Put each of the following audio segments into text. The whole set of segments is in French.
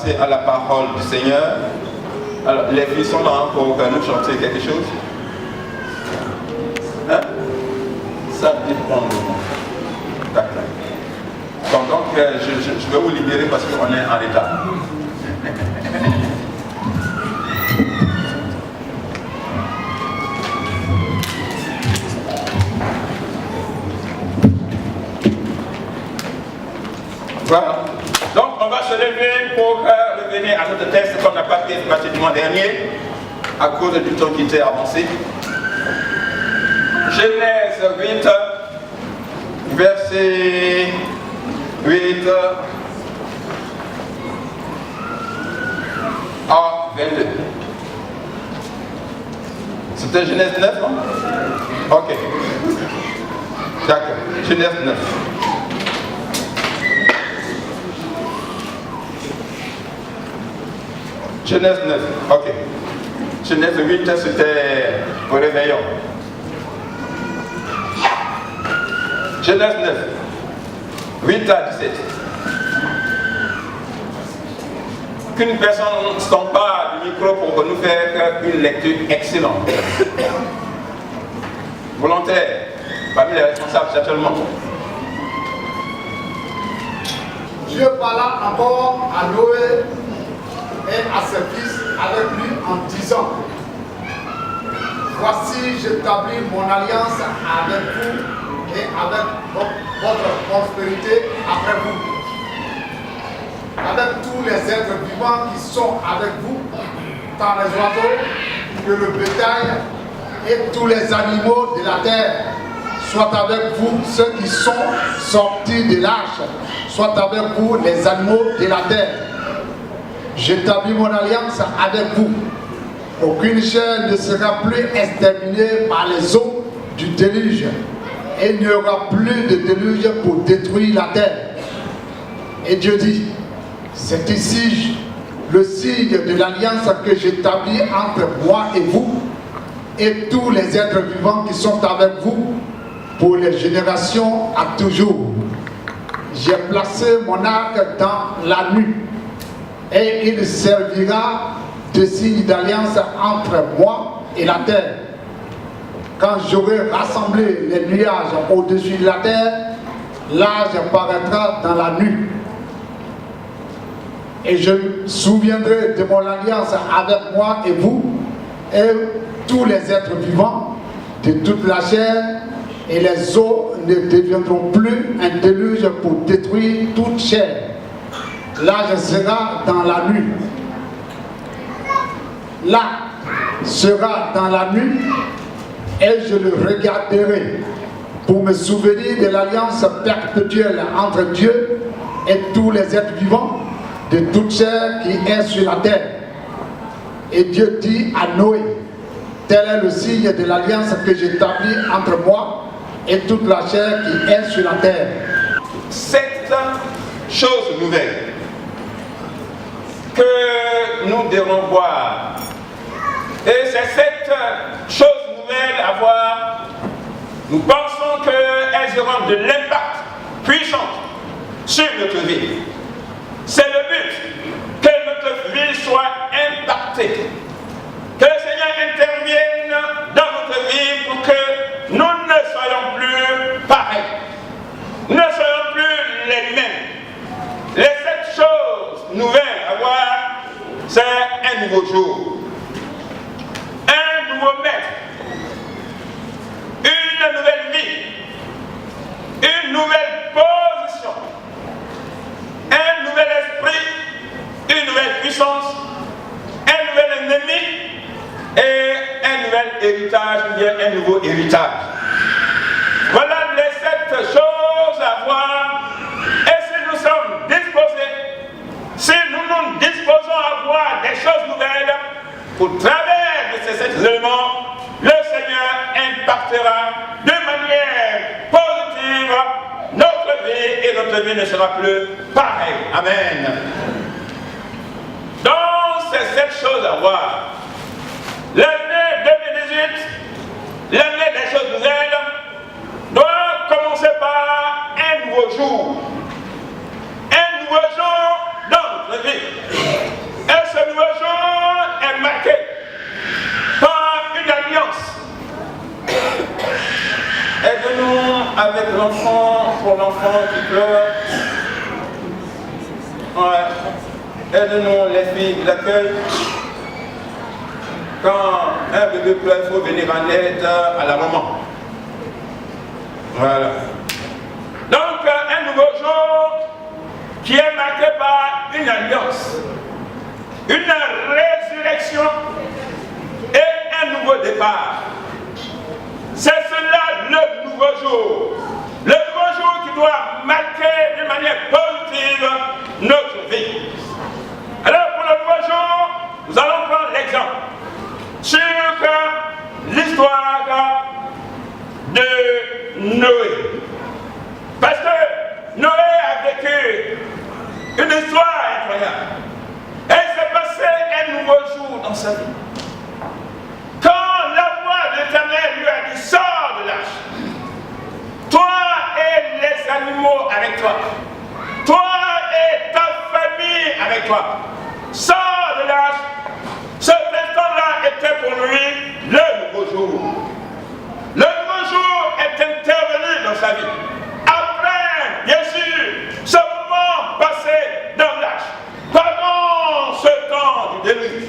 passer à la parole du Seigneur. Alors, les filles sont là pour nous chanter quelque chose. Hein? Ça dépend. D'accord. Donc je vais vous libérer parce qu'on est en retard. Voilà. Donc on va se lever pour revenir à notre texte qu'on n'a pas fait pratiquement dernier à cause du temps qui était avancé. Genèse 8, verset 8 à 22. C'était Genèse 9, non? Ok. D'accord. Genèse 9. Genèse 9, ok. Genèse 8, c'était au réveillon. Genèse 9, 8 à 17. Qu'une personne s'empare du micro pour nous faire une lecture excellente. Volontaire, parmi les responsables, certainement. Dieu parla encore à Noé et à ses fils avec lui en disant: voici, j'établis mon alliance avec vous et avec votre prospérité après vous, avec tous les êtres vivants qui sont avec vous, tant les oiseaux que le bétail et tous les animaux de la terre, soit avec vous ceux qui sont sortis de l'arche, soit avec vous les animaux de la terre. J'établis mon alliance avec vous. Aucune chair ne sera plus exterminée par les eaux du déluge. Et il n'y aura plus de déluge pour détruire la terre. Et Dieu dit: c'est ici le signe de l'alliance que j'établis entre moi et vous et tous les êtres vivants qui sont avec vous pour les générations à toujours. J'ai placé mon arc dans la nuit et il servira de signe d'alliance entre moi et la terre. Quand j'aurai rassemblé les nuages au-dessus de la terre, l'âge paraîtra dans la nuit. Et je me souviendrai de mon alliance avec moi et vous, et tous les êtres vivants de toute la chair, et les eaux ne deviendront plus un déluge pour détruire toute chair. L'âge sera dans la nuit. Là sera dans la nuit, et je le regarderai pour me souvenir de l'alliance perpétuelle entre Dieu et tous les êtres vivants de toute chair qui est sur la terre. Et Dieu dit à Noé: tel est le signe de l'alliance que j'établis entre moi et toute la chair qui est sur la terre. Cette chose nouvelle que nous devons voir, et c'est cette chose nouvelle à voir, nous pensons qu'elles auront de l'impact puissant sur notre vie. C'est le but, que notre vie soit impactée, que le Seigneur intervienne dans notre vie pour que nous ne soyons plus pareils, nous ne soyons plus les mêmes. Les 7 choses nouvelles à voir, c'est un nouveau jour, un nouveau maître, une nouvelle vie, une nouvelle position, un nouvel esprit, une nouvelle puissance, un nouvel ennemi et un nouvel héritage, ou bien un nouveau héritage. Voilà les 7 choses à voir. Et si nous sommes disposés, si nous nous disposons à voir des choses nouvelles, au travers de ces 7 éléments, le Seigneur impactera de manière positive notre vie et notre vie ne sera plus pareille. Amen. Donc, c'est 7 choses à voir. L'année 2018, l'année des choses nouvelles, doit commencer par un nouveau jour. Un nouveau jour dans notre vie. avec l'enfant, pour l'enfant qui pleure. Ouais. Aide-nous les filles d'accueil. Quand un bébé pleure, il faut venir en aide à la maman. Voilà. Donc, un nouveau jour qui est marqué par une alliance, une résurrection et un nouveau départ. C'est cela le nouveau jour. Le nouveau jour qui doit marquer d'une manière positive notre vie. Alors, pour le nouveau jour, nous allons prendre l'exemple sur l'histoire de Noé. Parce que Noé a vécu une histoire incroyable. Et il s'est passé un nouveau jour dans sa vie. Quand la voix de l'Éternel lui a dit, sors de l'arche. Toi et les animaux avec toi. Toi et ta famille avec toi. Sors de l'arche. Cet instant-là était pour lui le nouveau jour. Le nouveau jour est intervenu dans sa vie. Après, bien sûr, ce moment passé dans l'arche, pendant ce temps du déluge,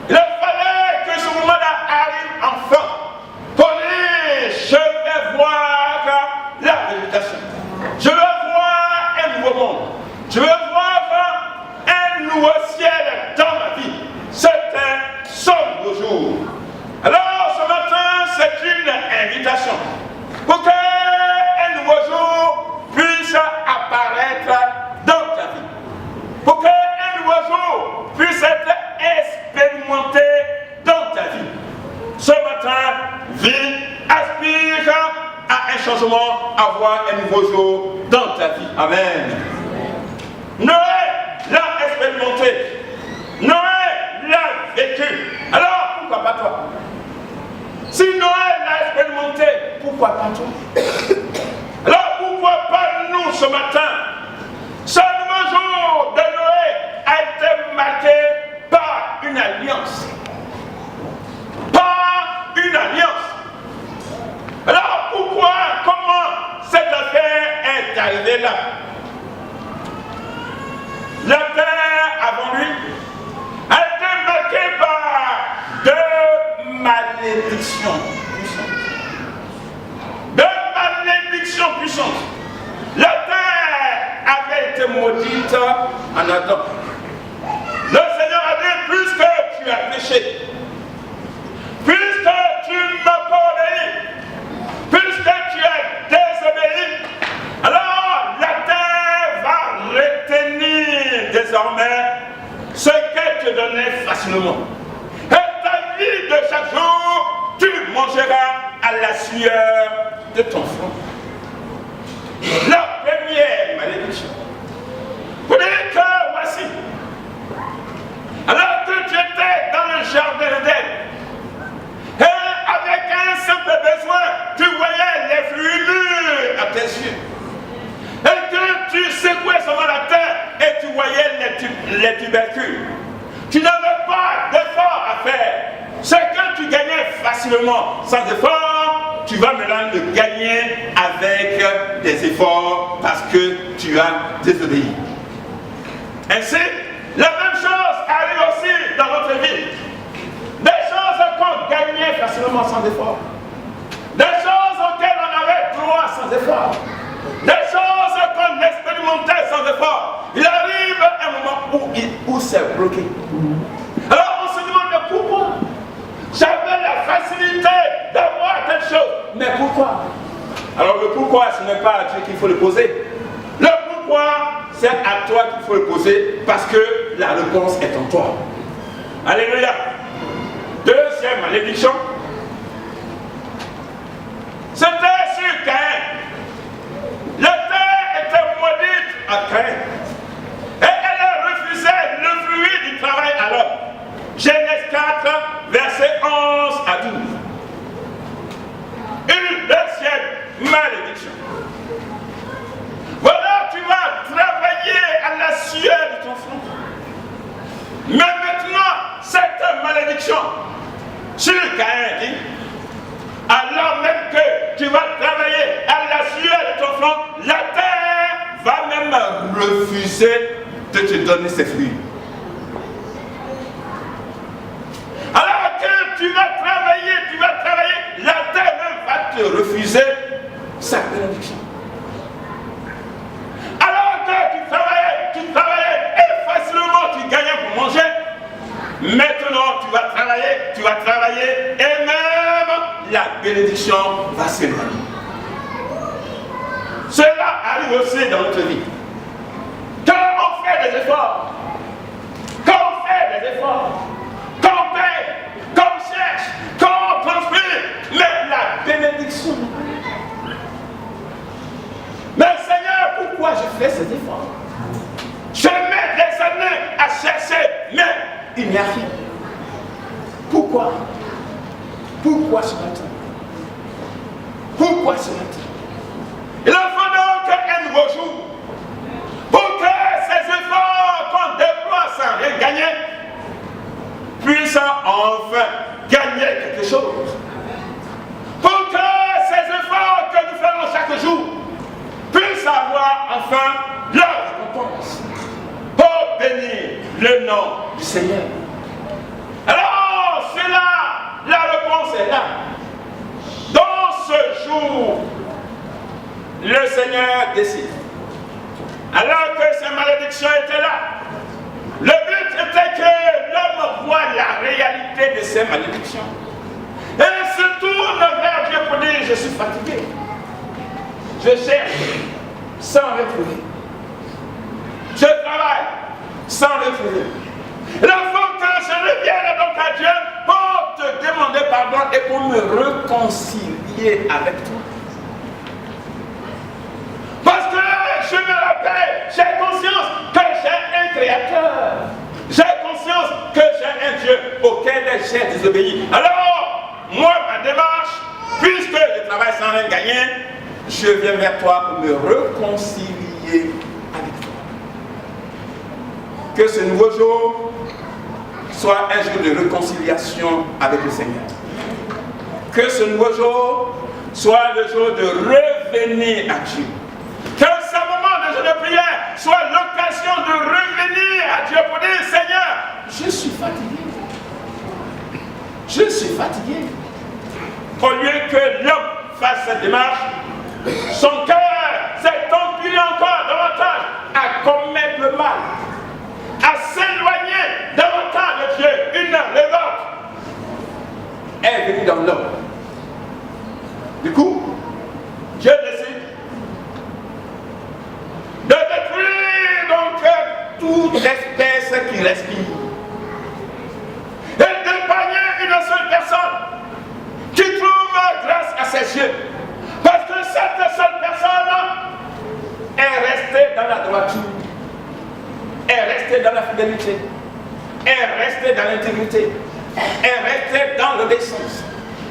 il fallait que ce moment-là arrive enfin pour dire, je vais voir la végétation. Je veux voir un nouveau monde. Je veux voir un nouveau ciel dans ma vie. C'était son nouveau jour. Alors ce matin, c'est une invitation pour qu'un nouveau jour puisse apparaître dans ta vie. Pour qu'un nouveau jour puisse être expérimenté dans ta vie. Ce matin, vis, aspire à un changement, à voir un nouveau jour dans ta vie. Amen. Noé l'a expérimenté. Noé l'a vécu. Alors, pourquoi pas toi? Si Noé l'a expérimenté, pourquoi pas toi? Alors, pourquoi pas nous ce matin? Ce nouveau jour de Noé a été marqué par une alliance. Par une alliance. Alors, pourquoi, comment cette affaire est arrivée là? La terre avant lui a été marquée par deux malédictions puissantes. Deux malédictions puissantes. La terre avait été maudite en Adam. Le Seigneur a dit, puisque tu as péché, puisque tu m'as pas obéi, puisque tu as désobéi, alors la terre va retenir désormais ce qu'elle te donnait facilement. Et ta vie de chaque jour, tu mangeras à la sueur de ton front. La première malédiction. Pour dire que voici, alors que tu étais dans le jardin d'Éden, et avec un simple besoin, tu voyais les fruits mûrs à tes yeux. Et que tu secouais seulement la terre et tu voyais les tubercules. Tu n'avais pas d'effort à faire. Ce que tu gagnais facilement sans effort, tu vas maintenant le gagner avec des efforts parce que tu as désobéi. Ainsi, la même chose arrive aussi dans notre vie. Des choses qu'on gagnait facilement sans effort. Des choses auxquelles on avait droit sans effort. Des choses qu'on expérimentait sans effort. Il arrive un moment où c'est bloqué. Alors on se demande pourquoi. J'avais la facilité d'avoir quelque chose. Mais pourquoi? Alors le pourquoi, ce n'est pas à Dieu qu'il faut le poser. Le pourquoi, c'est à toi qu'il faut le poser parce que la réponse est en toi. Alléluia. Deuxième malédiction. C'était sur Caïn. La terre était maudite à Caïn. Et elle refusait le fruit du travail à l'homme. Genèse 4, versets 11 à 12. Une deuxième malédiction. Voilà, tu vas travailler à la sueur de ton front. Mais maintenant, cette malédiction, sur Caïn dit, alors même que tu vas travailler à la la terre va même refuser de te donner ses fruits. Alors que tu vas travailler, la terre même va te refuser sa bénédiction. Alors que tu travaillais et facilement tu gagnais pour manger, maintenant tu vas travailler et même la bénédiction va s'éloigner. Cela arrive aussi dans notre vie. Quand on fait des efforts, quand on paye, quand on cherche, quand on transpire, mais la bénédiction. Mais Seigneur, pourquoi je fais ces efforts? Je mets des années à chercher, mais il n'y a rien. Pourquoi? Pourquoi ce matin? Pourquoi ce matin? Il en faut donc un nouveau jour pour que ces efforts qu'on déploie sans rien gagner puissent enfin gagner quelque chose. Pour que ces efforts que nous faisons chaque jour puissent avoir enfin leur récompense. Pour bénir le nom du Seigneur. Alors, c'est là, la réponse est là. Dans ce jour, le Seigneur décide. Alors que ces malédictions étaient là, le but était que l'homme voit la réalité de ces malédictions. Et se tourne vers Dieu pour dire, je suis fatigué. Je cherche sans retrouver. Je travaille sans retrouver. Il faut que je revienne donc à Dieu pour te demander pardon et pour me réconcilier avec toi. Parce que je me rappelle, j'ai conscience que j'ai un créateur. J'ai conscience que j'ai un Dieu auquel j'ai désobéi. Alors, moi, ma démarche, puisque je travaille sans rien gagner, je viens vers toi pour me réconcilier avec toi. Que ce nouveau jour soit un jour de réconciliation avec le Seigneur. Que ce nouveau jour soit le jour de revenir à Dieu. Que ce moment de jour de prière soit l'occasion de revenir à Dieu pour dire, Seigneur, je suis fatigué. Je suis fatigué. Au lieu que l'homme fasse cette démarche, son cœur s'est empilé encore davantage à commettre le mal, à s'éloigner davantage de Dieu. Une révolte est venue dans l'homme. Du coup, Dieu décide de détruire donc toute espèce qui respire et d'épargner une seule personne qui trouve grâce à ses yeux. Parce que cette seule personne est restée dans la droiture, est restée dans la fidélité, est restée dans l'intégrité, est restée dans l'obéissance.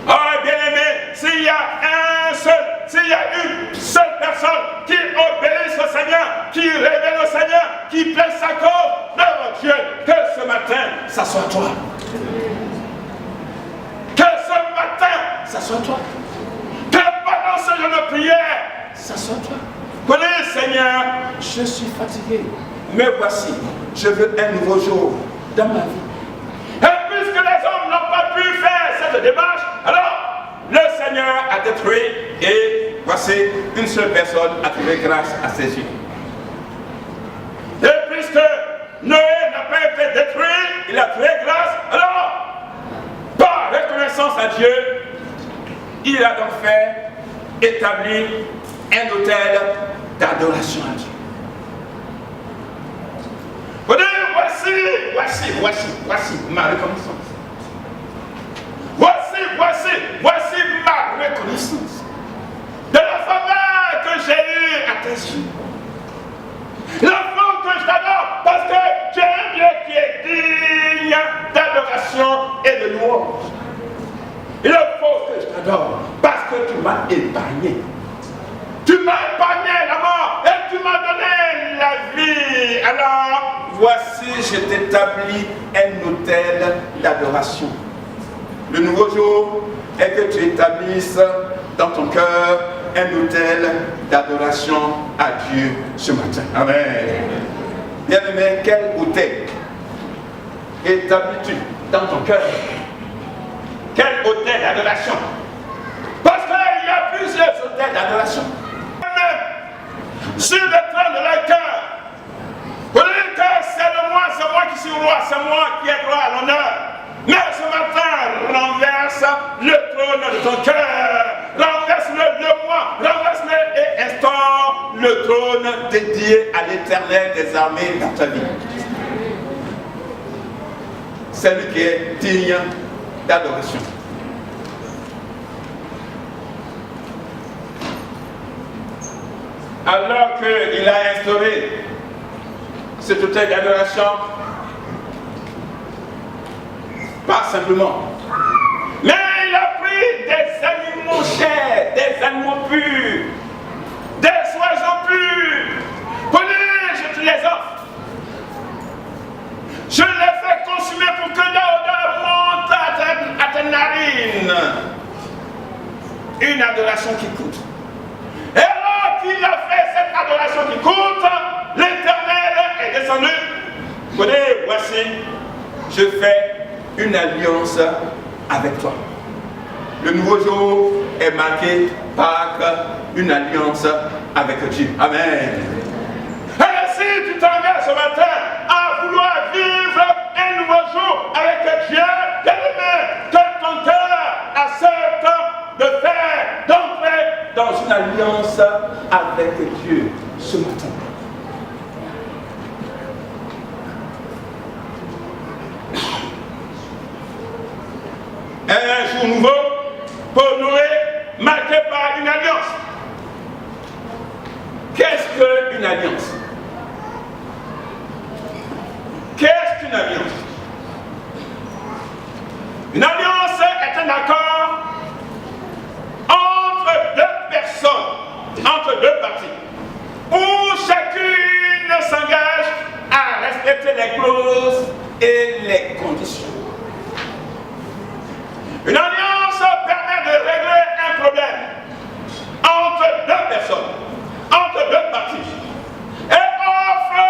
Oh bien-aimé, s'il y a une seule personne qui obéisse au Seigneur, qui révèle au Seigneur, qui plaide sa cause devant Dieu, que ce matin, ça soit toi. Que ce matin, ça soit toi. Que pendant ce jour de prière, ça soit toi. Prenez, Seigneur, je suis fatigué, mais voici, je veux un nouveau jour dans ma vie. Et puisque les hommes n'ont pas pu faire cette démarche, alors le Seigneur a détruit et voici une seule personne a trouvé grâce à ses yeux. Et puisque Noé n'a pas été détruit, il a trouvé grâce, alors par reconnaissance à Dieu, il a donc établi un autel d'adoration à Dieu. Vous dites, voici ma reconnaissance. Voici ma reconnaissance de la faveur que j'ai eue à tes yeux. Il faut que je t'adore parce que tu es un Dieu qui est digne d'adoration et de louange. Il faut que je t'adore parce que tu m'as épargné. Tu m'as épargné la mort et tu m'as donné la vie. Alors, voici, je t'établis un autel d'adoration. Le nouveau jour est que tu établisses dans ton cœur un autel d'adoration à Dieu ce matin. Amen. Bien-aimé, quel autel établis-tu dans ton cœur? Quel autel d'adoration? Parce qu'il y a plusieurs autels d'adoration. Sur le trône de leur cœur, pour dire que c'est moi qui suis roi, c'est moi qui ai droit à l'honneur. Mais ce matin, renverse le trône de ton cœur, renverse-le renverse-le et instaure le trône dédié à l'Éternel des armées dans ta vie. C'est lui qui est digne d'adoration. Alors qu'il a instauré cet autel d'adoration, pas simplement, mais il a pris des animaux chers, des animaux purs, des oiseaux purs. Prenez, je te les offre. Je les fais consumer pour que l'odeur monte à tes narines. Une adoration qui coûte. Et alors qu'il a fait cette adoration qui coûte, l'Éternel est descendu. Prenez, voici, je fais une alliance avec toi. Le nouveau jour est marqué par une alliance avec Dieu. Amen. Et si tu t'engages ce matin à vouloir vivre un nouveau jour avec Dieu, que ton cœur accepte de faire, d'entrer dans une alliance avec Dieu ce matin. Un jour nouveau pour nous marqué par une alliance. Qu'est-ce qu'une alliance? Qu'est-ce qu'une alliance? Une alliance est un accord entre deux personnes, entre deux parties, où chacune s'engage à respecter les clauses et les conditions. Une alliance permet de régler un problème entre deux personnes, entre deux parties, et offre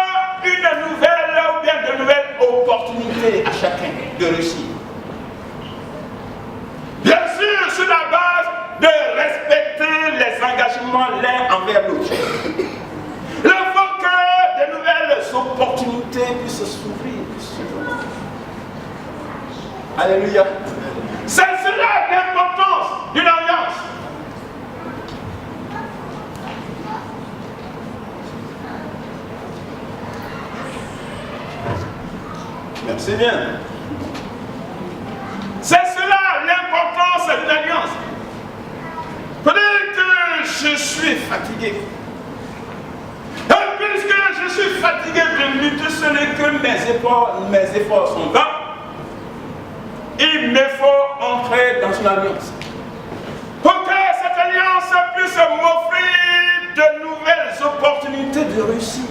une nouvelle ou bien de nouvelles opportunités à chacun de réussir. Bien sûr, sur la base de respecter les engagements l'un envers l'autre. Il faut que de nouvelles opportunités puissent s'ouvrir. Alléluia. C'est cela l'importance d'une alliance. Merci bien. C'est cela l'importance d'une alliance. Peut-être que je suis fatigué. Et puisque je suis fatigué de lutter, ce n'est que mes efforts sont vains. Il me faut entrer dans une alliance. Pour que cette alliance puisse m'offrir de nouvelles opportunités de réussir.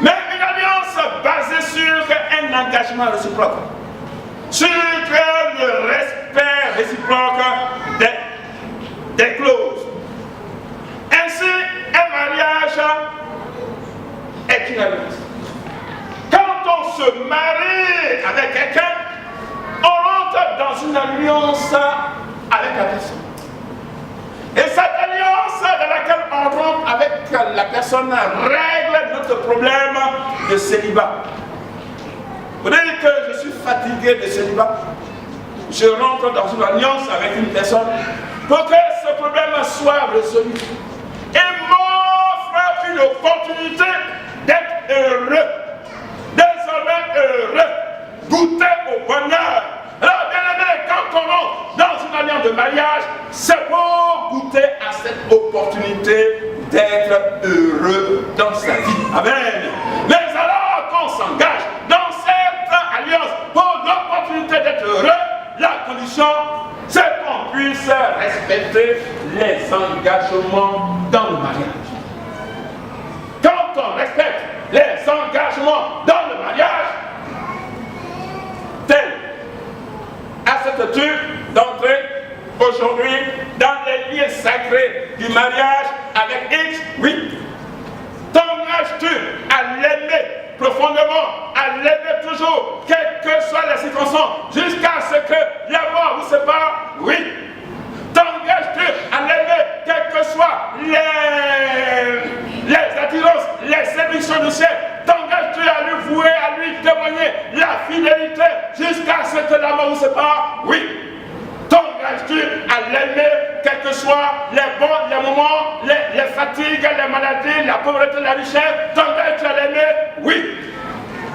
Mais une alliance basée sur un engagement réciproque. Sur le respect réciproque des clauses. Ainsi, un mariage est une alliance. Quand on se marie avec quelqu'un, on rentre dans une alliance avec la personne. Et cette alliance dans laquelle on rentre avec la personne règle notre problème de célibat. Vous dites que je suis fatigué de célibat. Je rentre dans une alliance avec une personne pour que ce problème soit résolu. Et m'offre une opportunité d'être heureux. Désormais heureux. Goûter au bonheur. Alors, bien aimé, quand on rentre dans une alliance de mariage, c'est pour goûter à cette opportunité d'être heureux dans sa vie. Amen. Mais alors qu'on s'engage dans cette alliance pour l'opportunité d'être heureux, la condition, c'est qu'on puisse respecter les engagements dans le mariage. Quand on respecte les engagements dans le mariage, tel acceptes-tu d'entrer aujourd'hui dans les lieux sacrés du mariage avec X? Oui. T'engages-tu à l'aimer profondément, à l'aimer toujours, quelles que soient les circonstances, jusqu'à ce que la mort vous sépare? Oui. T'engages-tu à l'aimer, quelles que soient les attirances, les séductions du ciel? T'engages-tu à lui vouer, à lui témoigner la fidélité jusqu'à ce que la mort vous sépare? Oui. T'engages-tu à l'aimer, quels que soient les bons, les moments, les fatigues, les maladies, la pauvreté, la richesse? T'engages-tu à l'aimer? Oui.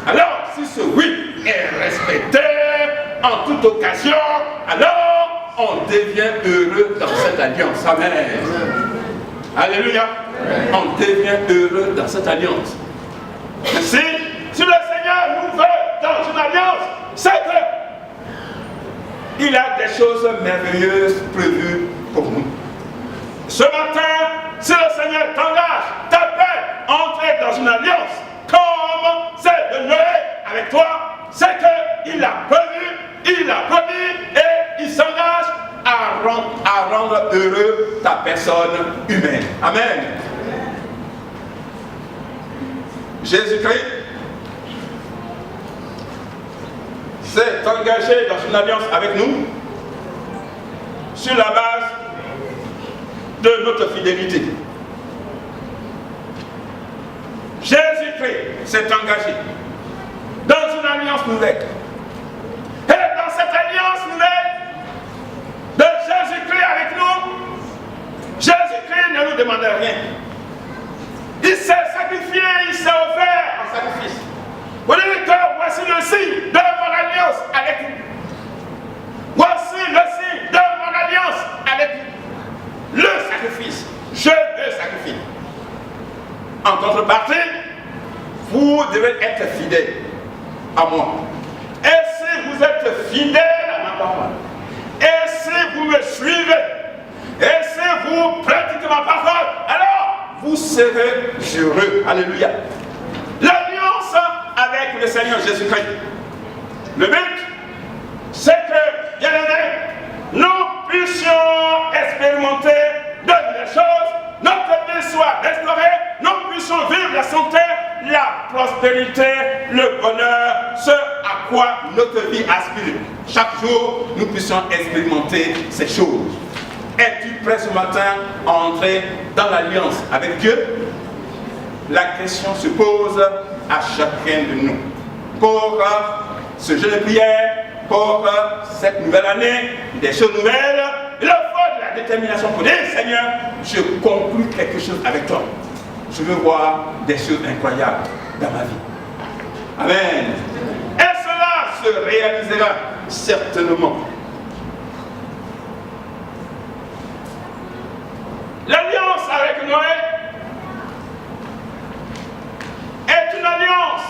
Alors, si ce oui est respecté en toute occasion, alors on devient heureux dans cette alliance. Amen. Alléluia. On devient heureux dans cette alliance. Si le Seigneur nous veut dans une alliance, c'est que il a des choses merveilleuses prévues pour nous. Ce matin, si le Seigneur t'engage, t'appelle à entrer dans une alliance comme celle de Noé avec toi, c'est qu'il a prévu, il a promis et il s'engage à rendre heureux ta personne humaine. Amen. Jésus-Christ s'est engagé dans une alliance avec nous sur la base de notre fidélité. Jésus-Christ s'est engagé dans une alliance nouvelle. Et dans cette alliance nouvelle de Jésus-Christ avec nous, Jésus-Christ ne nous demande rien. Il s'est sacrifié, il s'est offert en sacrifice. Vous dites que voici le signe de mon alliance avec vous. Voici le signe de mon alliance avec vous. Le sacrifice. Je le sacrifie. En contrepartie, vous devez être fidèle à moi. Et si vous êtes fidèle à ma parole, et si vous me suivez, et si vous pratiquez ma parole, alors vous serez heureux. Alléluia. L'alliance avec le Seigneur Jésus-Christ. Le but, c'est que, bien aimés, nous puissions expérimenter de nouvelles choses, notre vie soit restaurée, nous puissions vivre la santé, la prospérité, le bonheur, ce à quoi notre vie aspire. Chaque jour, nous puissions expérimenter ces choses. Es-tu prêt ce matin à entrer dans l'alliance avec Dieu? La question se pose à chacun de nous. Pour ce jeu de prière, pour cette nouvelle année, des choses nouvelles, il faut de la détermination pour dire, Seigneur, je conclus quelque chose avec toi. Je veux voir des choses incroyables dans ma vie. Amen. Et cela se réalisera certainement. L'alliance avec Noé est une alliance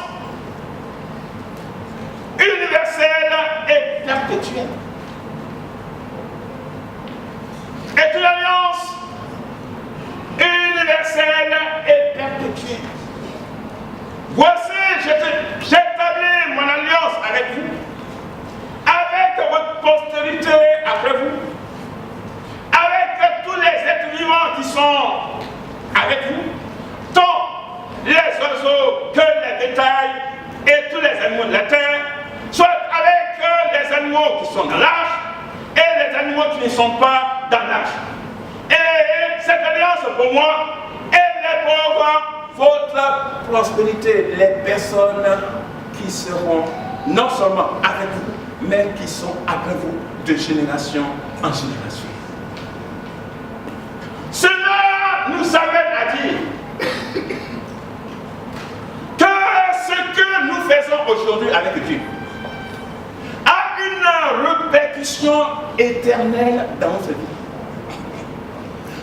universelle et perpétuelle. Est une alliance universelle et perpétuelle. Voici, j'établis mon alliance avec vous, avec votre postérité après vous, avec tous les êtres vivants qui sont avec vous, tant les oiseaux que les bétails et tous les animaux de la terre, soit avec les animaux qui sont dans l'arche et les animaux qui ne sont pas dans l'arche. Et cette alliance pour moi, elle est pour votre prospérité, les personnes qui seront non seulement avec vous, mais qui sont après vous de génération en génération. Cela nous amène à dire que ce que nous faisons aujourd'hui avec Dieu a une répercussion éternelle dans notre vie.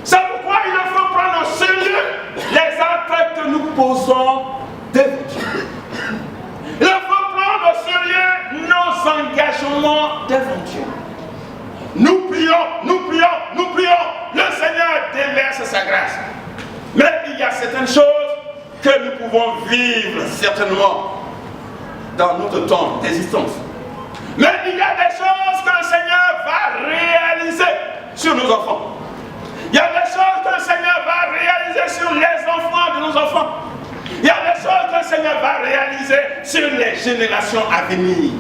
C'est pourquoi il faut prendre au sérieux les actes que nous posons devant Dieu. Il faut prendre au sérieux nos engagements devant Dieu. Nous prions, nous prions, nous prions. Le Seigneur déverse sa grâce. Mais il y a certaines choses que nous pouvons vivre certainement dans notre temps d'existence. Mais il y a des choses que le Seigneur va réaliser sur nos enfants. Il y a des choses que le Seigneur sur les générations à venir.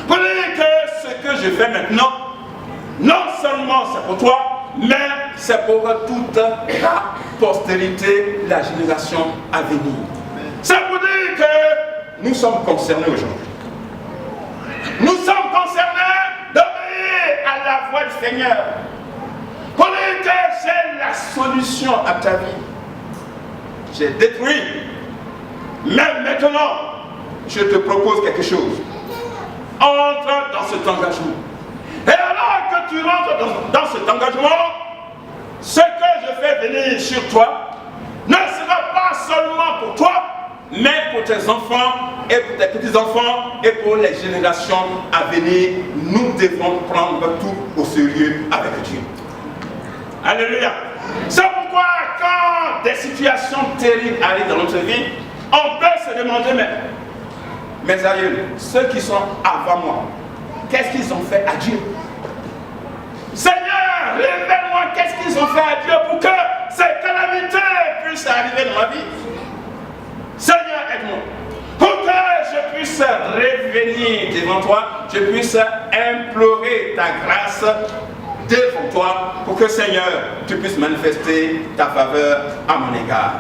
Pour dire que ce que je fais maintenant, non seulement c'est pour toi, mais c'est pour toute la postérité, la génération à venir. C'est pour dire que nous sommes concernés aujourd'hui. Nous sommes concernés d'obéir à la voix du Seigneur. Pour dire que c'est la solution à ta vie. J'ai détruit. Mais maintenant, je te propose quelque chose. Entre dans cet engagement. Et alors que tu rentres dans cet engagement, ce que je fais venir sur toi ne sera pas seulement pour toi, mais pour tes enfants et pour tes petits-enfants et pour les générations à venir. Nous devons prendre tout au sérieux avec Dieu. Alléluia. C'est pourquoi quand des situations terribles arrivent dans notre vie, on peut se demander, mais mes aïeux, ceux qui sont avant moi, qu'est-ce qu'ils ont fait à Dieu? Seigneur, révèle-moi qu'est-ce qu'ils ont fait à Dieu pour que ces calamités puissent arriver dans ma vie. Seigneur, aide-moi. Pour que je puisse revenir devant toi, je puisse implorer ta grâce devant toi, pour que Seigneur, tu puisses manifester ta faveur à mon égard.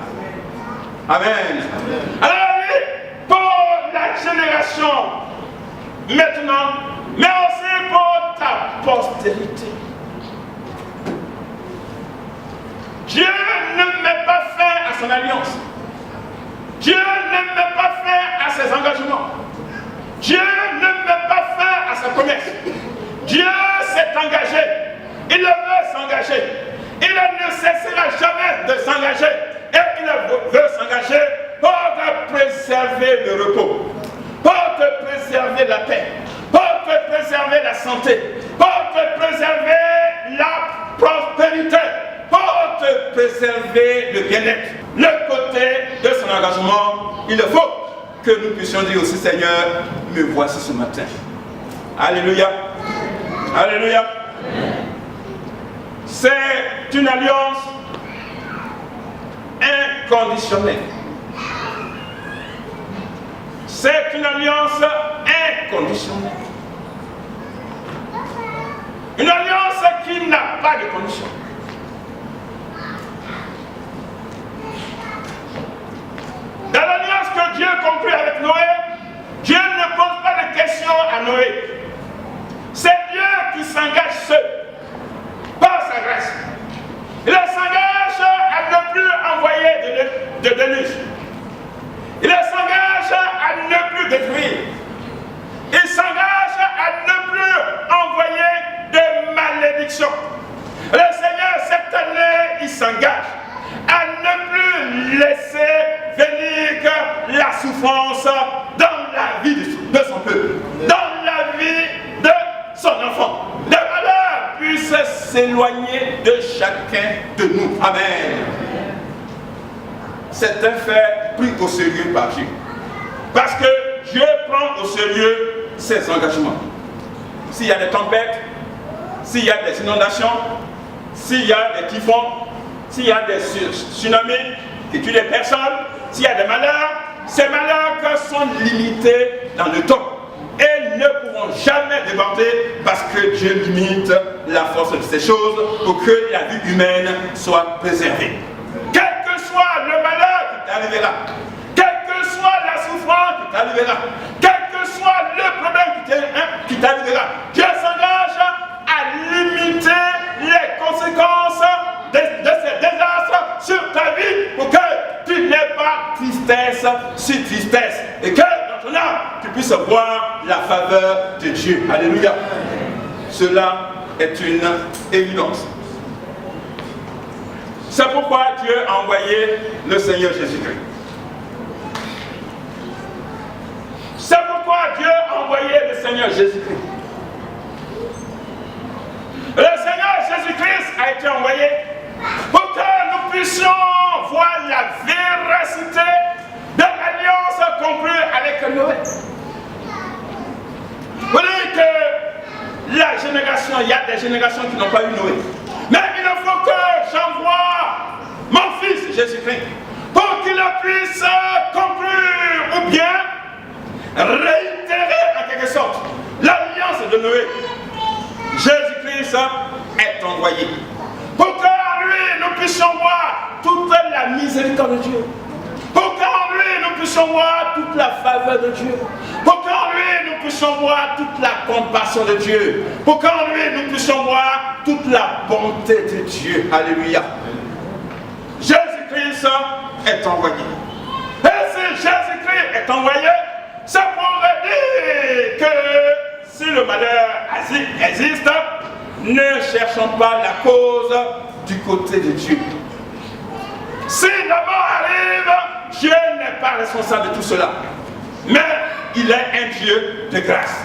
Amen. Alors, pour la génération maintenant, mais aussi pour ta postérité. Dieu ne met pas fin à son alliance. Dieu ne met pas fin à ses engagements. Dieu ne met pas fin à sa promesse. Dieu s'est engagé. Il veut s'engager. Il ne cessera jamais de s'engager. Et il veut s'engager pour te préserver le repos, pour te préserver la paix, pour te préserver la santé, pour te préserver la prospérité, pour te préserver le bien-être. Le côté de son engagement, il faut que nous puissions dire aussi, Seigneur, me voici ce matin. Alléluia. Alléluia. C'est une alliance inconditionnelle. C'est une alliance inconditionnelle. Une alliance qui n'a pas de condition. Dans l'alliance que Dieu conclut avec Noé, Dieu ne pose pas de questions à Noé. C'est Dieu qui s'engage seul, par sa grâce. Il s'engage à ne plus envoyer de déluge. Il s'engage à ne plus détruire. Il s'engage à ne plus envoyer de malédiction. Le Seigneur, cette année, il s'engage à ne plus laisser venir la souffrance dans la vie de son peuple, dans la vie de son enfant. Le malheur puisse s'éloigner de chacun de nous. Amen. C'est un fait pris au sérieux par Dieu. Parce que Dieu prend au sérieux ses engagements. S'il y a des tempêtes, s'il y a des inondations, s'il y a des typhons, s'il y a des tsunamis qui tuent des personnes, s'il y a des malheurs, ces malheurs sont limités dans le temps et ne pourront jamais déborder parce que Dieu limite la force de ces choses pour que la vie humaine soit préservée. Quel que soit le malheur qui t'arrivera, quelle que soit la souffrance qui t'arrivera, quel que soit le problème qui t'arrivera, Dieu s'engage à limiter les conséquences de ces désastres sur ta vie pour que tu n'aies pas tristesse sur tristesse et que dans ton âme tu puisses voir la faveur de Dieu. Alléluia. Cela est une évidence. C'est pourquoi Dieu a envoyé le Seigneur Jésus-Christ. C'est pourquoi Dieu a envoyé le Seigneur Jésus-Christ. Le Seigneur Jésus-Christ a été envoyé pour que nous puissions voir la véracité de l'alliance conclue avec Noé. Vous voyez que la génération, il y a des générations qui n'ont pas eu Noé. Mais il faut que j'envoie mon fils Jésus-Christ pour qu'il puisse conclure ou bien réitérer en quelque sorte l'alliance de Noé. Jésus-Christ est envoyé pour qu'en lui nous puissions voir toute la miséricorde de Dieu, pour qu'en lui nous puissions voir toute la faveur de Dieu, pour qu'en lui nous puissions voir toute la compassion de Dieu, pour qu'en lui nous puissions voir toute la bonté de Dieu. Alléluia. Jésus-Christ est envoyé. Et si Jésus-Christ est envoyé, ça pourrait dire que si le malheur existe, ne cherchons pas la cause du côté de Dieu. Si la mort arrive, Dieu n'est pas responsable de tout cela. Mais il est un Dieu de grâce.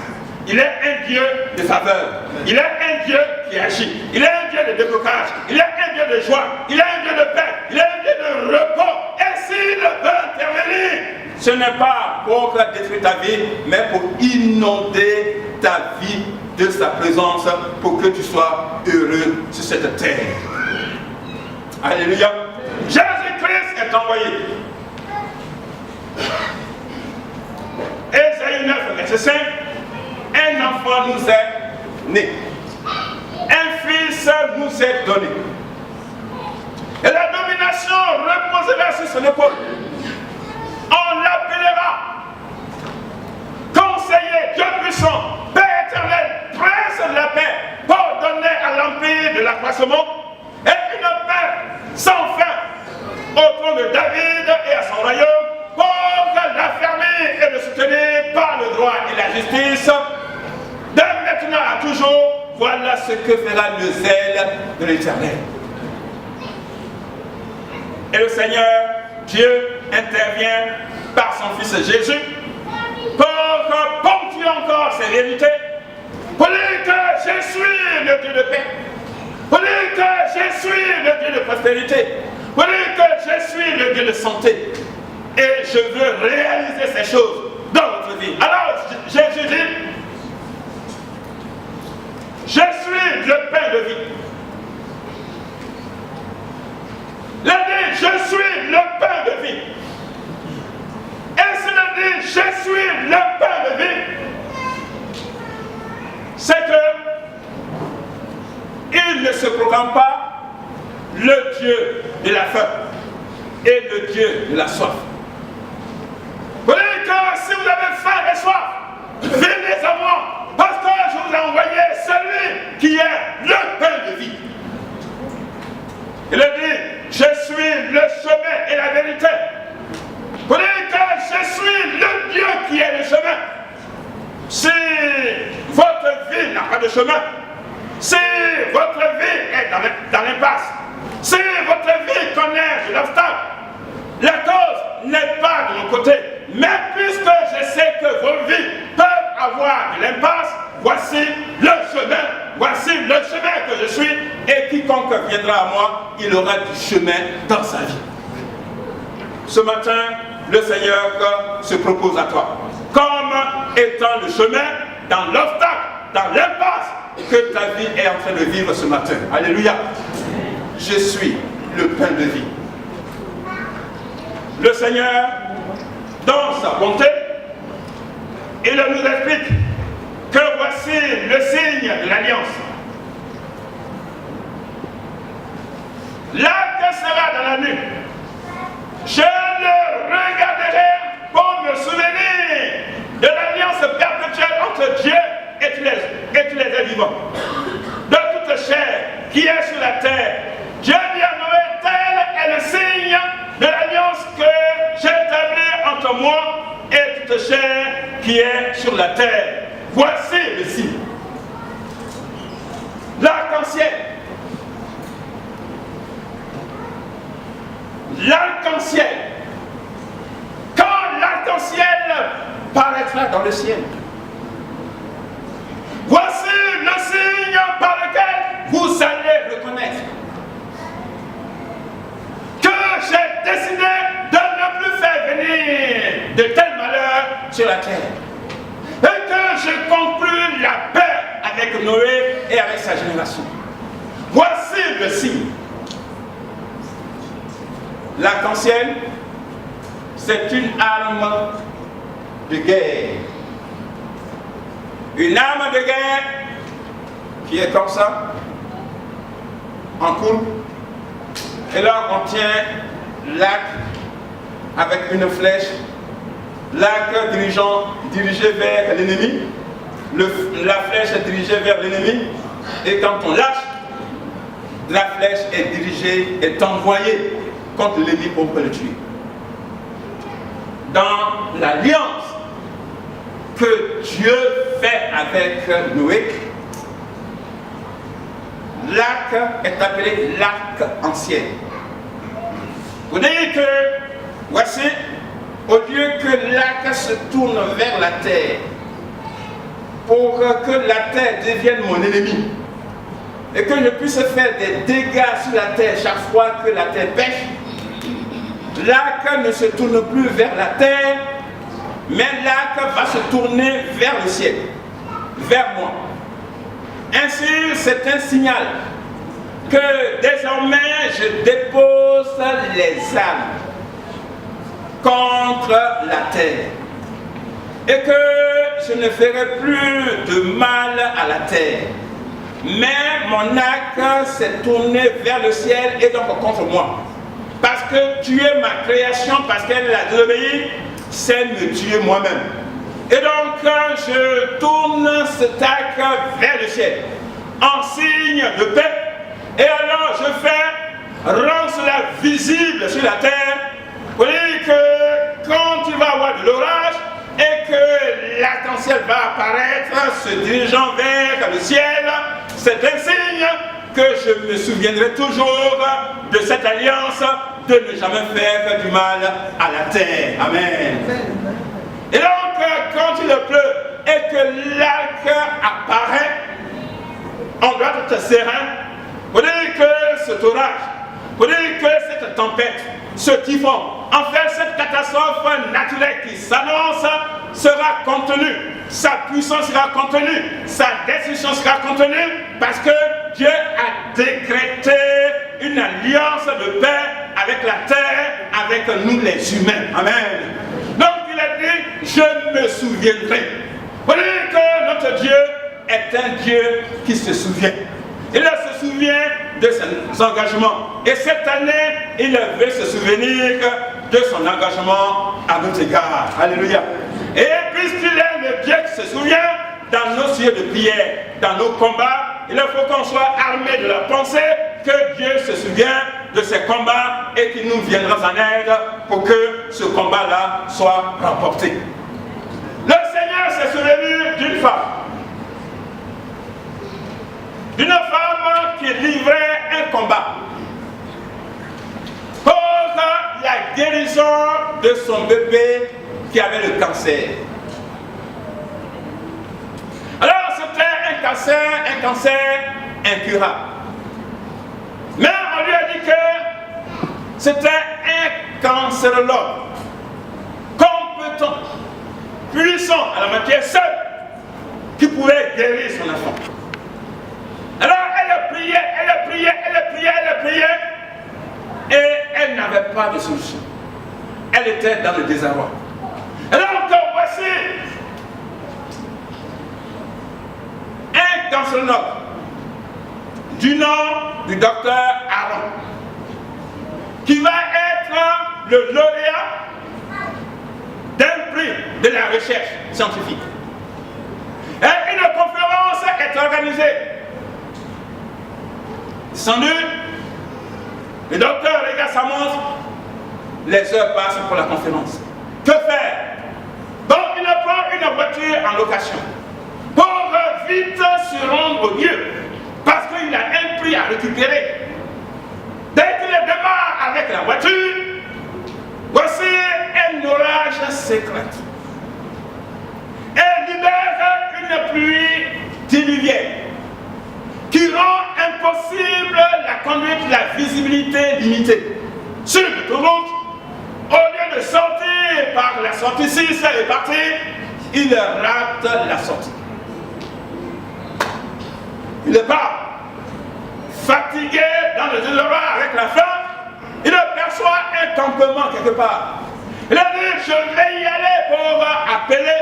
Il est un Dieu de faveur. Il est un Dieu qui agit. Il est un Dieu de déblocage. Il est un Dieu de joie. Il est un Dieu de paix. Il est un Dieu de repos. Et s'il veut intervenir, ce n'est pas pour détruire ta vie, mais pour inonder ta vie de sa présence, pour que tu sois heureux sur cette terre. Alléluia. Jésus-Christ est envoyé. Ésaïe 9, verset 5. Un enfant nous est né. Un fils nous est donné. Et la domination reposera sur son épaule. On l'appellera conseiller, Dieu puissant, Père éternel, prince de la paix, pour donner à l'empire de l'accroissement et une paix sans fin au trône de David et à son royaume, pour l'affermir et le soutenir par le droit et la justice, de maintenant à toujours. Voilà ce que fera le zèle de l'Éternel. Et le Seigneur, Dieu, intervient par son Fils Jésus pour ponctuer encore ces vérités, pour dire que je suis le Dieu de paix, pour dire que je suis le Dieu de prospérité, pour dire que je suis le Dieu de santé. Et je veux réaliser ces choses dans votre vie. Alors Jésus dit, je suis le pain de vie. Il dit, je suis le pain de vie. Et s'il dit, je suis le pain de vie, c'est que il ne se proclame pas le Dieu de la faim et le Dieu de la soif. Vous dites que si vous avez faim et soif, venez à moi, parce que je vous ai envoyé celui qui est le pain de vie. Il a dit, je suis le chemin et la vérité. Vous dites que je suis le Dieu qui est le chemin. Si votre vie n'a pas de chemin, si votre vie est dans l'impasse, si votre vie connaît de l'obstacle, la cause n'est pas de mon côté. Mais puisque je sais que vos vies peuvent avoir de l'impasse, voici le chemin que je suis, et quiconque viendra à moi, il aura du chemin dans sa vie. Ce matin, le Seigneur se propose à toi, comme étant le chemin dans l'obstacle, dans l'impasse que ta vie est en train de vivre ce matin. Alléluia. Je suis le pain de vie. Le Seigneur, dans sa bonté, il nous explique que voici le signe de l'alliance. L'arc sera dans la nuit. Je le regarderai pour me souvenir de l'alliance perpétuelle entre Dieu et tous les êtres vivants. De toute chair qui est sur la terre, Dieu dit à Noé, tel est le signe de l'alliance que j'établis entre moi et toute chair qui est sur la terre. Voici le signe. L'arc-en-ciel. L'arc-en-ciel. Quand l'arc-en-ciel paraîtra dans le ciel, voici le signe par lequel vous allez reconnaître que j'ai décidé de ne plus faire venir de tels malheurs sur la terre. Et que je conclue la paix avec Noé et avec sa génération. Voici le signe. L'arc-en-ciel, c'est une arme de guerre. Une arme de guerre qui est comme ça, en courbe. Et là, on tient l'arc avec une flèche, l'arc dirigé vers l'ennemi, la flèche est dirigée vers l'ennemi, et quand on lâche, la flèche est dirigée, est envoyée contre l'ennemi pour le tuer. Dans l'alliance que Dieu fait avec Noé, l'arc est appelé l'arc ancien. Vous dites que, voici, au lieu que l'arc se tourne vers la terre, pour que la terre devienne mon ennemi, et que je puisse faire des dégâts sur la terre chaque fois que la terre pêche, l'arc ne se tourne plus vers la terre, mais l'arc va se tourner vers le ciel, vers moi. Ainsi, c'est un signal que désormais je dépose les armes contre la terre et que je ne ferai plus de mal à la terre. Mais mon arc s'est tourné vers le ciel et donc contre moi. Parce que tuer ma création, parce qu'elle a désobéi, c'est me tuer moi-même. Et donc je tourne cet arc vers le ciel, en signe de paix. Et alors je fais rendre cela visible sur la terre. Vous voyez que quand il va y avoir de l'orage et que l'arc-en-ciel va apparaître se dirigeant vers le ciel, c'est un signe que je me souviendrai toujours de cette alliance de ne jamais faire du mal à la terre. Amen. Et donc, quand il pleut et que l'arc apparaît, on doit être serein. Vous dites que cet orage, vous dites que cette tempête, ce typhon, en fait cette catastrophe naturelle qui s'annonce sera contenue, sa puissance sera contenue, sa destruction sera contenue, parce que Dieu a décrété une alliance de paix avec la terre, avec nous les humains. Amen. Donc il a dit, je me souviendrai. Vous voyez que notre Dieu est un Dieu qui se souvient. Il se souvient de ses engagements. Et cette année, il veut se souvenir de son engagement à notre égard. Alléluia. Et puisqu'il est le Dieu qui se souvient, dans nos cieux de prière, dans nos combats, il faut qu'on soit armé de la pensée que Dieu se souvient de ces combats et qu'il nous viendra en aide pour que ce combat-là soit remporté. Le Seigneur s'est souvenu d'une femme. D'une femme qui livrait un combat pour la guérison de son bébé qui avait le cancer. Alors c'était un cancer incurable. Mais on lui a dit que c'était un cancérologue compétent, puissant à la matière seul, qui pouvait guérir son enfant. Alors elle priait, et elle n'avait pas de solution. Elle était dans le désarroi. Alors voici un cancérologue du nom du docteur Aaron, qui va être le lauréat d'un prix de la recherche scientifique. Et une conférence est organisée. Descendu, le docteur regarde sa montre, les heures passent pour la conférence. Que faire? Donc il prend une voiture en location pour vite se rendre au lieu, parce qu'il a un prix à récupérer. Dès qu'il démarre avec la voiture, voici un orage s'éclate et libère une pluie diluvienne qui rend impossible la conduite, la visibilité limitée. Sur l'autoroute, au lieu de sortir par la sortie 6 et partir, il rate la sortie. Il part fatigué dans le désarroi avec la faim, il perçoit un campement quelque part. Il a dit, je vais y aller pour appeler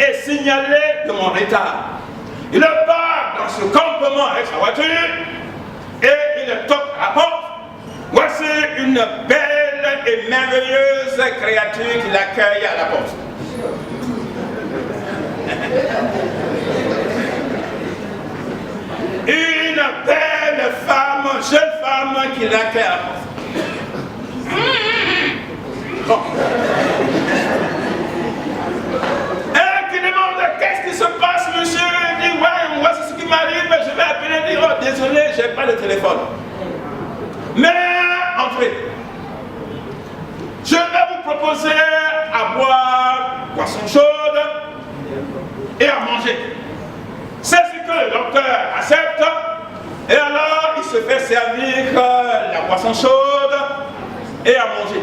et signaler de mon retard. Il part dans ce campement avec sa voiture et il toque à la porte. Voici une belle et merveilleuse créature qui l'accueille à la porte. Une belle femme, jeune femme qui l'accueille à la porte. Bon. Et qui demande qu'est-ce qui se passe, monsieur? Il dit ouais, voici ce qui m'arrive, je vais appeler et dire oh, désolé, je n'ai pas de téléphone. Mais entrez. Je vais vous proposer à boire boisson chaude et à manger. C'est ce que le docteur accepte. Et alors, il se fait servir la boisson chaude et à manger.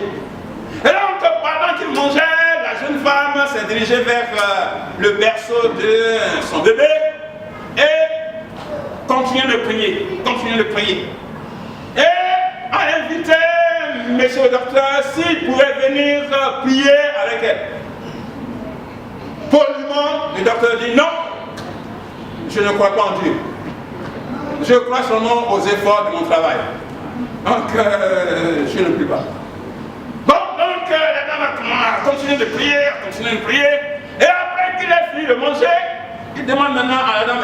Et donc, pendant qu'il mangeait, la jeune femme s'est dirigée vers le berceau de son bébé et continuait de prier, Et a invité monsieur le docteur s'il pouvait venir prier avec elle. Poliment, le docteur dit non, je ne crois pas en Dieu. Je crois seulement aux efforts de mon travail. Donc, je ne prie pas. Bon, donc, la dame a continué de prier, Et après qu'il ait fini de manger, il demande maintenant à la dame,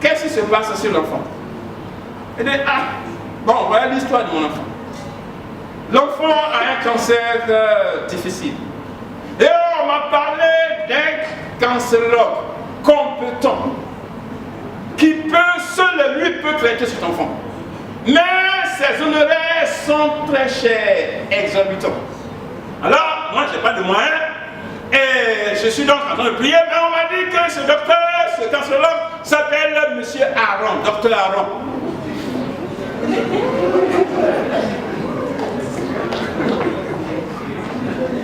qu'est-ce qui se passe sur l'enfant? Elle dit, ah, bon, voilà l'histoire de mon enfant. L'enfant a un cancer difficile. Et on m'a parlé d'un cancérologue compétent qui seul lui peut traiter cet enfant. Mais ses honoraires sont très chers, exorbitants. Alors, moi, je n'ai pas de moyens. Et je suis donc en train de prier, mais on m'a dit que ce docteur, ce cancérologue, s'appelle M. Aaron, docteur Aaron.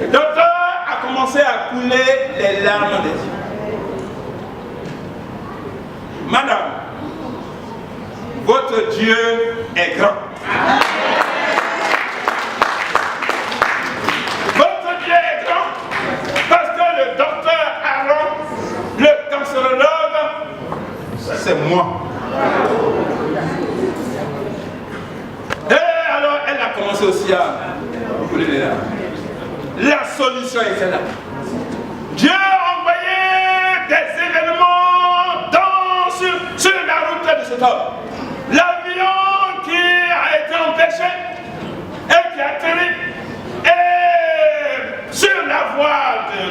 Le docteur a commencé à couler les larmes des yeux. Madame, votre Dieu est grand. Votre Dieu est grand parce que le docteur Aaron, le cancérologue, c'est moi. Et alors elle a commencé aussi à couler les larmes. La solution était là. Dieu a envoyé des événements sur la route de cet homme. L'avion qui a été empêché et qui a atterri et sur la voie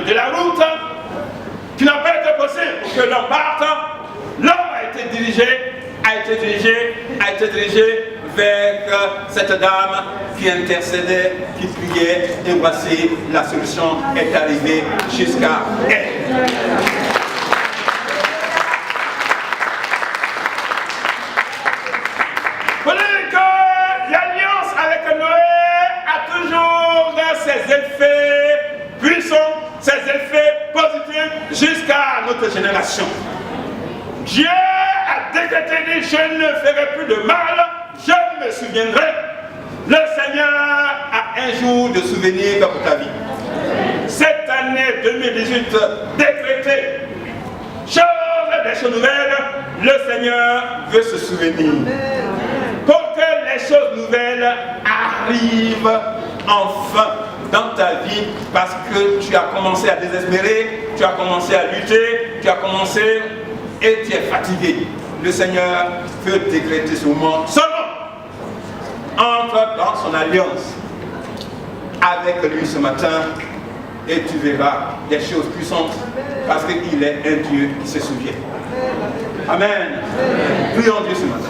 de la route qui n'a pas été possible pour que l'homme parte, l'homme a été dirigé vers cette dame qui intercédait, qui priait, et voici la solution est arrivée jusqu'à elle. Ses effets puissants, ses effets positifs jusqu'à notre génération. Dieu a décrété, dit, je ne ferai plus de mal, je me souviendrai. Le Seigneur a un jour de souvenir pour ta vie. Cette année 2018 décrétée, des choses nouvelles, le Seigneur veut se souvenir. Pour que les choses nouvelles arrivent enfin dans ta vie, parce que tu as commencé à désespérer, tu as commencé à lutter, tu as commencé et tu es fatigué. Le Seigneur veut décréter ce moment. Seulement, entre dans son alliance avec lui ce matin et tu verras des choses puissantes parce qu'il est un Dieu qui se souvient. Amen. Prions Dieu ce matin.